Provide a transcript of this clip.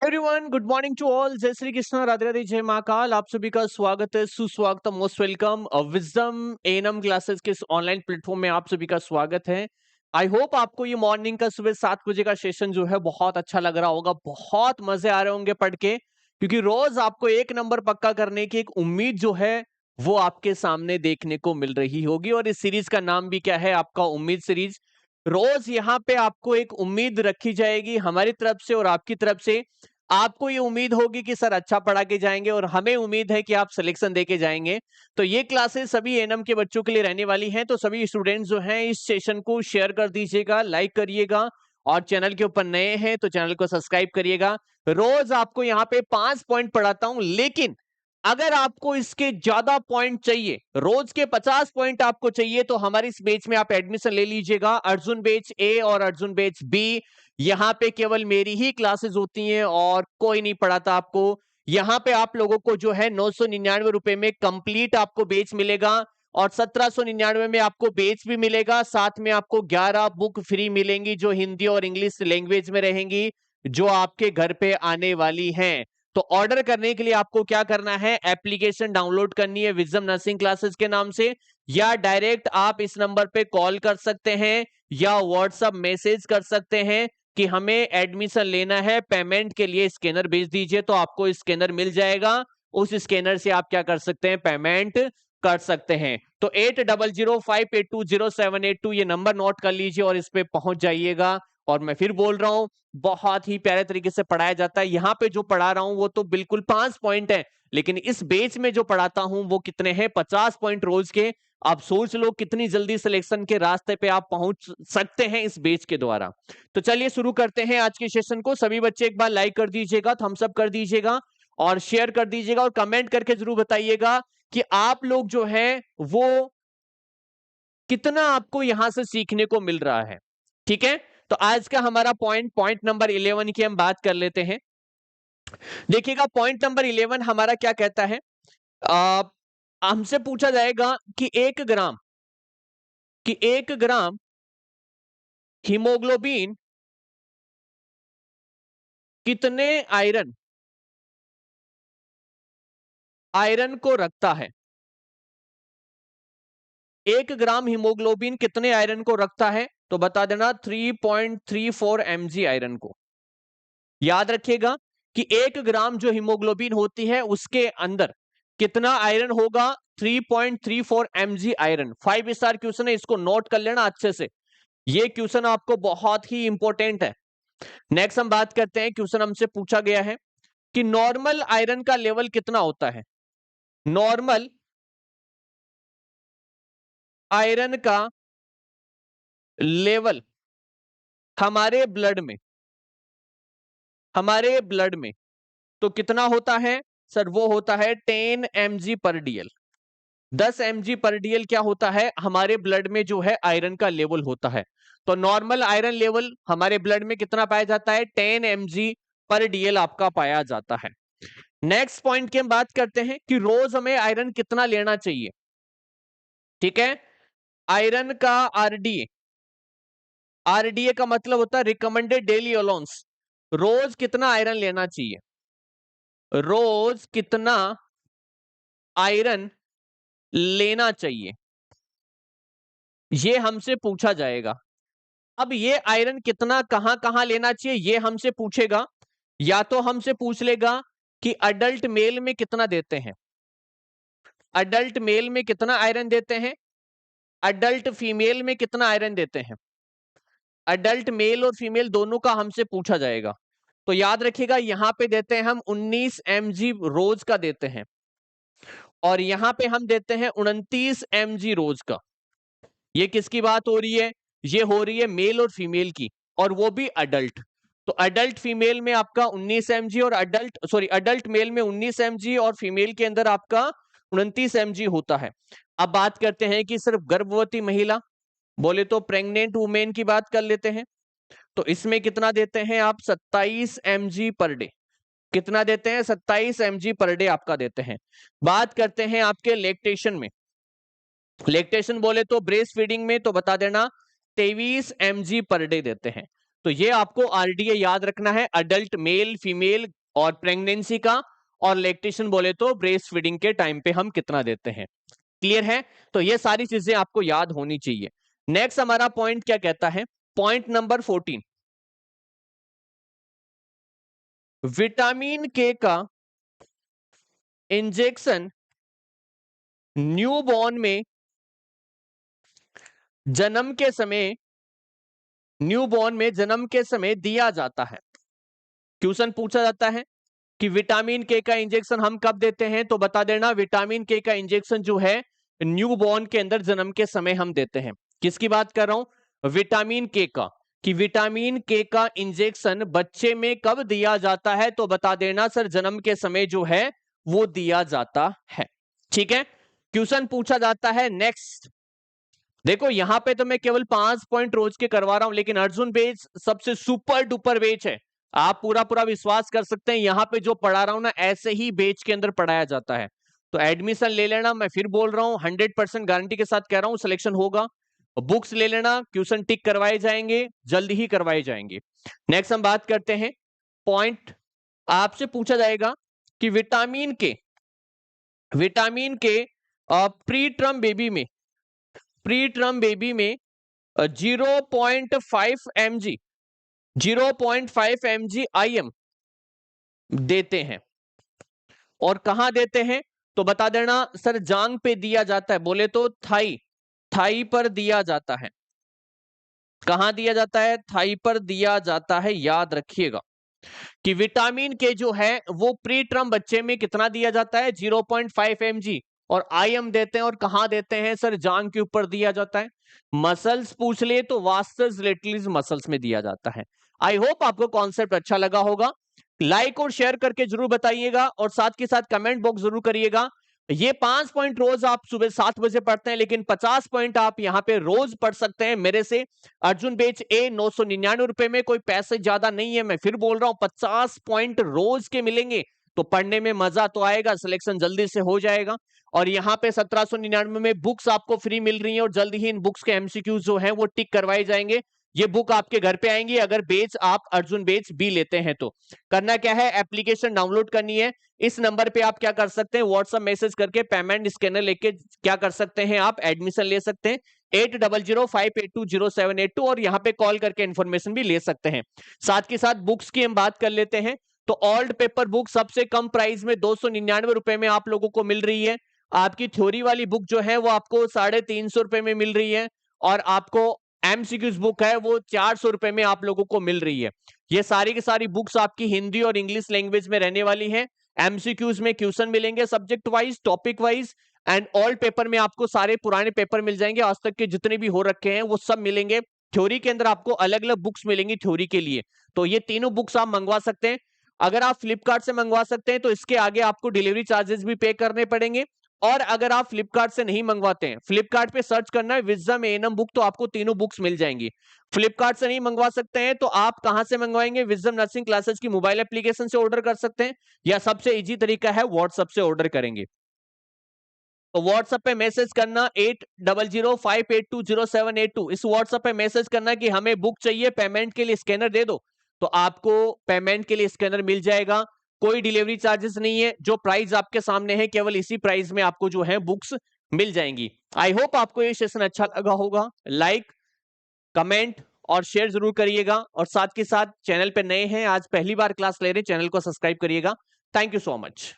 Everyone, good morning to all. जय श्री कृष्ण, राधे राधे, जय महाकाल। आप सभी का स्वागत है, सुस्वागत, most welcome wisdom ANM classes के इस ऑनलाइन प्लेटफॉर्म में आप सभी का स्वागत है। आई होप आपको ये मॉर्निंग का सुबह 7 बजे का सेशन जो है बहुत अच्छा लग रहा होगा, बहुत मजे आ रहे होंगे पढ़ के, क्योंकि रोज आपको एक नंबर पक्का करने की एक उम्मीद जो है वो आपके सामने देखने को मिल रही होगी। और इस सीरीज का नाम भी क्या है, आपका उम्मीद सीरीज। रोज यहाँ पे आपको एक उम्मीद रखी जाएगी हमारी तरफ से और आपकी तरफ से। आपको ये उम्मीद होगी कि सर अच्छा पढ़ा के जाएंगे और हमें उम्मीद है कि आप सिलेक्शन दे के जाएंगे। तो ये क्लासेस सभी एएनएम के बच्चों के लिए रहने वाली हैं। तो सभी स्टूडेंट्स जो हैं इस सेशन को शेयर कर दीजिएगा, लाइक करिएगा, और चैनल के ऊपर नए हैं तो चैनल को सब्सक्राइब करिएगा। रोज आपको यहाँ पे 5 पॉइंट पढ़ाता हूं, लेकिन अगर आपको इसके ज्यादा पॉइंट चाहिए, रोज के 50 पॉइंट आपको चाहिए, तो हमारे इस बैच में आप एडमिशन ले लीजिएगा। अर्जुन बैच ए और अर्जुन बैच बी, यहाँ पे केवल मेरी ही क्लासेस होती हैं और कोई नहीं पढ़ाता आपको। यहाँ पे आप लोगों को जो है 999 रुपए में कंप्लीट आपको बैच मिलेगा, और 1799 में आपको बैच भी मिलेगा। साथ में आपको 11 बुक फ्री मिलेंगी जो हिंदी और इंग्लिश लैंग्वेज में रहेंगी, जो आपके घर पे आने वाली हैं। तो ऑर्डर करने के लिए आपको क्या करना है, एप्लीकेशन डाउनलोड करनी है विजडम नर्सिंग क्लासेस के नाम से, या डायरेक्ट आप इस नंबर पे कॉल कर सकते हैं या व्हाट्सएप मैसेज कर सकते हैं कि हमें एडमिशन लेना है, पेमेंट के लिए स्कैनर भेज दीजिए, तो आपको स्कैनर मिल जाएगा। उस स्कैनर से आप क्या कर सकते हैं, पेमेंट कर सकते हैं। तो 8005820782 ये नंबर नोट कर लीजिए और इस पे पहुंच जाइएगा। और मैं फिर बोल रहा हूं, बहुत ही प्यारे तरीके से पढ़ाया जाता है। यहाँ पे जो पढ़ा रहा हूं वो तो बिल्कुल 5 पॉइंट है, लेकिन इस बैच में जो पढ़ाता हूं वो कितने हैं, 50 पॉइंट रोज के। आप सोच लो कितनी जल्दी सिलेक्शन के रास्ते पे आप पहुंच सकते हैं इस बैच के द्वारा। तो चलिए शुरू करते हैं आज के सेशन को। सभी बच्चे एक बार लाइक कर दीजिएगा, थम्स अप कर दीजिएगा और शेयर कर दीजिएगा, और कमेंट करके जरूर बताइएगा कि आप लोग जो है वो कितना आपको यहां से सीखने को मिल रहा है। ठीक है, तो आज का हमारा पॉइंट नंबर 11 की हम बात कर लेते हैं। देखिएगा, पॉइंट नंबर 11 हमारा क्या कहता है। आ, हमसे पूछा जाएगा कि 1 ग्राम हीमोग्लोबिन कितने आयरन आयरन को रखता है। 1 ग्राम हीमोग्लोबिन कितने आयरन को रखता है, तो बता देना 3.34 mg आयरन को। याद रखिएगा कि 1 ग्राम जो हीमोग्लोबिन होती है उसके अंदर कितना आयरन होगा, 3.34 mg आयरन। 5 स्टार क्वेश्चन है, इसको नोट कर लेना अच्छे से, ये क्वेश्चन आपको बहुत ही इंपॉर्टेंट है। नेक्स्ट हम बात करते हैं, क्वेश्चन हमसे पूछा गया है कि नॉर्मल आयरन का लेवल कितना होता है। नॉर्मल आयरन का लेवल हमारे ब्लड में तो कितना होता है सर, वो होता है 10 mg पर डीएल। 10 mg पर डीएल क्या होता है, हमारे ब्लड में जो है आयरन का लेवल होता है। तो नॉर्मल आयरन लेवल हमारे ब्लड में कितना पाया जाता है, 10 mg पर डीएल आपका पाया जाता है। नेक्स्ट पॉइंट की हम बात करते हैं कि रोज हमें आयरन कितना लेना चाहिए। ठीक है, आयरन का आरडीए का मतलब होता है रिकमेंडेड डेली अलाउंस। रोज कितना आयरन लेना चाहिए, रोज कितना आयरन लेना चाहिए, ये हमसे पूछा जाएगा। अब ये आयरन कितना कहां कहां लेना चाहिए ये हमसे पूछेगा। या तो हमसे पूछ लेगा कि अडल्ट मेल में कितना देते हैं, अडल्ट मेल में कितना आयरन देते हैं, अडल्ट फीमेल में कितना आयरन देते हैं। अडल्ट मेल और फीमेल दोनों का हमसे पूछा जाएगा। तो याद रखिएगा, यहां पे देते हैं हम 19 mg रोज का देते हैं, और यहां पे हम देते हैं 29 mg रोज का। ये किसकी बात हो रही है, ये हो रही है मेल और फीमेल की, और वो भी अडल्ट। तो अडल्ट फीमेल में आपका 19 mg और अडल्ट मेल में 19 mg और फीमेल के अंदर आपका 29 mg होता है। अब बात करते हैं कि सिर्फ गर्भवती महिला, बोले तो प्रेग्नेंट वुमेन की बात कर लेते हैं। तो इसमें कितना देते हैं आप, 27 mg पर डे। कितना देते हैं, 27 mg पर डे आपका देते हैं। बात करते हैं आपके लैक्टेशन में, लैक्टेशन बोले तो ब्रेस्ट फीडिंग में, तो बता देना 23 mg पर डे देते हैं। तो ये आपको आरडीए याद रखना है, अडल्ट मेल फीमेल और प्रेगनेंसी का, और लैक्टेशन बोले तो ब्रेस्ट फीडिंग के टाइम पे हम कितना देते हैं। क्लियर है? तो ये सारी चीजें आपको याद होनी चाहिए। नेक्स्ट हमारा पॉइंट क्या कहता है, पॉइंट नंबर 14, विटामिन के का इंजेक्शन न्यूबॉर्न में जन्म के समय, न्यूबॉर्न में जन्म के समय दिया जाता है। क्वेश्चन पूछा जाता है कि विटामिन के का इंजेक्शन हम कब देते हैं, तो बता देना विटामिन के का इंजेक्शन जो है न्यूबॉर्न के अंदर जन्म के समय हम देते हैं। किसकी बात कर रहा हूं, विटामिन के का, कि विटामिन के का इंजेक्शन बच्चे में कब दिया जाता है, तो बता देना सर जन्म के समय जो है वो दिया जाता है। ठीक है, क्वेश्चन पूछा जाता है नेक्स्ट। देखो यहां पे तो मैं केवल 5 पॉइंट रोज के करवा रहा हूं, लेकिन अर्जुन बेच सबसे सुपर डुपर बेच है, आप पूरा पूरा विश्वास कर सकते हैं। यहां पे जो पढ़ा रहा हूं ना, ऐसे ही बेच के अंदर पढ़ाया जाता है, तो एडमिशन ले लेना। मैं फिर बोल रहा हूं 100% गारंटी के साथ कह रहा हूं सिलेक्शन होगा। बुक्स ले लेना, क्वेश्चन टिक करवाए जाएंगे, जल्दी ही करवाए जाएंगे। नेक्स्ट हम बात करते हैं पॉइंट, आपसे पूछा जाएगा कि विटामिन के प्री टर्म बेबी में 0.5 mg IM देते हैं, और कहां देते हैं, तो बता देना सर जांग पे दिया जाता है, बोले तो थाई पर दिया जाता है। कहां दिया जाता है, थाई पर दिया जाता है। याद रखिएगा कि विटामिन के जो है वो प्री टर्म बच्चे में कितना दिया जाता है, 0.5 mg, और IM देते हैं, और कहां देते हैं सर जांग के ऊपर दिया जाता है। मसल्स पूछ ले तो वास्टर्स लेटरलिस मसल्स में दिया जाता है। आई होप आपको कॉन्सेप्ट अच्छा लगा होगा। लाइक और शेयर करके जरूर बताइएगा, और साथ के साथ कमेंट बॉक्स जरूर करिएगा। ये 5 पॉइंट रोज आप सुबह 7 बजे पढ़ते हैं, लेकिन 50 पॉइंट आप यहां पे रोज पढ़ सकते हैं मेरे से। अर्जुन बेच ए 999 रुपए में, कोई पैसे ज्यादा नहीं है। मैं फिर बोल रहा हूं 50 पॉइंट रोज के मिलेंगे, तो पढ़ने में मजा तो आएगा, सिलेक्शन जल्दी से हो जाएगा। और यहाँ पे 1799 में बुक्स आपको फ्री मिल रही है, और जल्दी ही इन बुक्स के एमसीक्यूज जो है वो टिक करवाए जाएंगे। ये बुक आपके घर पे आएंगी, अगर बेच आप अर्जुन बेच भी लेते हैं तो। करना क्या है, एप्लीकेशन डाउनलोड करनी है। इस नंबर पे आप क्या कर सकते हैं, व्हाट्सएप मैसेज करके पेमेंट स्कैनर लेके क्या कर सकते हैं, आप एडमिशन ले सकते हैं 8005820782, और यहाँ पे कॉल करके इंफॉर्मेशन भी ले सकते हैं। साथ के साथ बुक्स की हम बात कर लेते हैं, तो ओल्ड पेपर बुक सबसे कम प्राइस में 299 रुपए में आप लोगों को मिल रही है। आपकी थ्योरी वाली बुक जो है वो आपको 350 रुपए में मिल रही है, और आपको एमसीक्यूज बुक है वो 400 रुपए में आप लोगों को मिल रही है। ये सारी की सारी बुक्स आपकी हिंदी और इंग्लिश लैंग्वेज में रहने वाली है। एमसीक्यूज में क्वेश्चन मिलेंगे subject wise, topic wise, and all paper में आपको सारे पुराने पेपर मिल जाएंगे, आज तक के जितने भी हो रखे हैं वो सब मिलेंगे। थ्योरी के अंदर आपको अलग अलग बुक्स मिलेंगी थ्योरी के लिए, तो ये तीनों बुक्स आप मंगवा सकते हैं। अगर आप फ्लिपकार्ट से मंगवा सकते हैं तो इसके आगे आपको डिलीवरी चार्जेस भी पे करने पड़ेंगे। और अगर आप फ्लिपकार्ट से नहीं मंगवाते हैं, फ्लिपकार्ट पे सर्च करना है विजडम एएनएम बुक, तो आपको तीनों बुक्स मिल जाएंगी। फ्लिपकार्ट से नहीं मंगवा सकते हैं तो आप कहां से मंगवाएंगे, विजडम नर्सिंग क्लासेस की मोबाइल एप्लीकेशन से ऑर्डर कर सकते हैं, या सबसे इजी तरीका है व्हाट्सएप से ऑर्डर करेंगे। तो व्हाट्सएप पे मैसेज करना 8005820782, इस व्हाट्सएप पे मैसेज करना कि हमें बुक चाहिए, पेमेंट के लिए स्कैनर दे दो, तो आपको पेमेंट के लिए स्कैनर मिल जाएगा। कोई डिलीवरी चार्जेस नहीं है, जो प्राइस आपके सामने है केवल इसी प्राइस में आपको जो है बुक्स मिल जाएंगी। आई होप आपको ये सेशन अच्छा लगा होगा। लाइक, कमेंट और शेयर जरूर करिएगा, और साथ के साथ चैनल पे नए हैं, आज पहली बार क्लास ले रहे हैं, चैनल को सब्सक्राइब करिएगा। Thank you so much.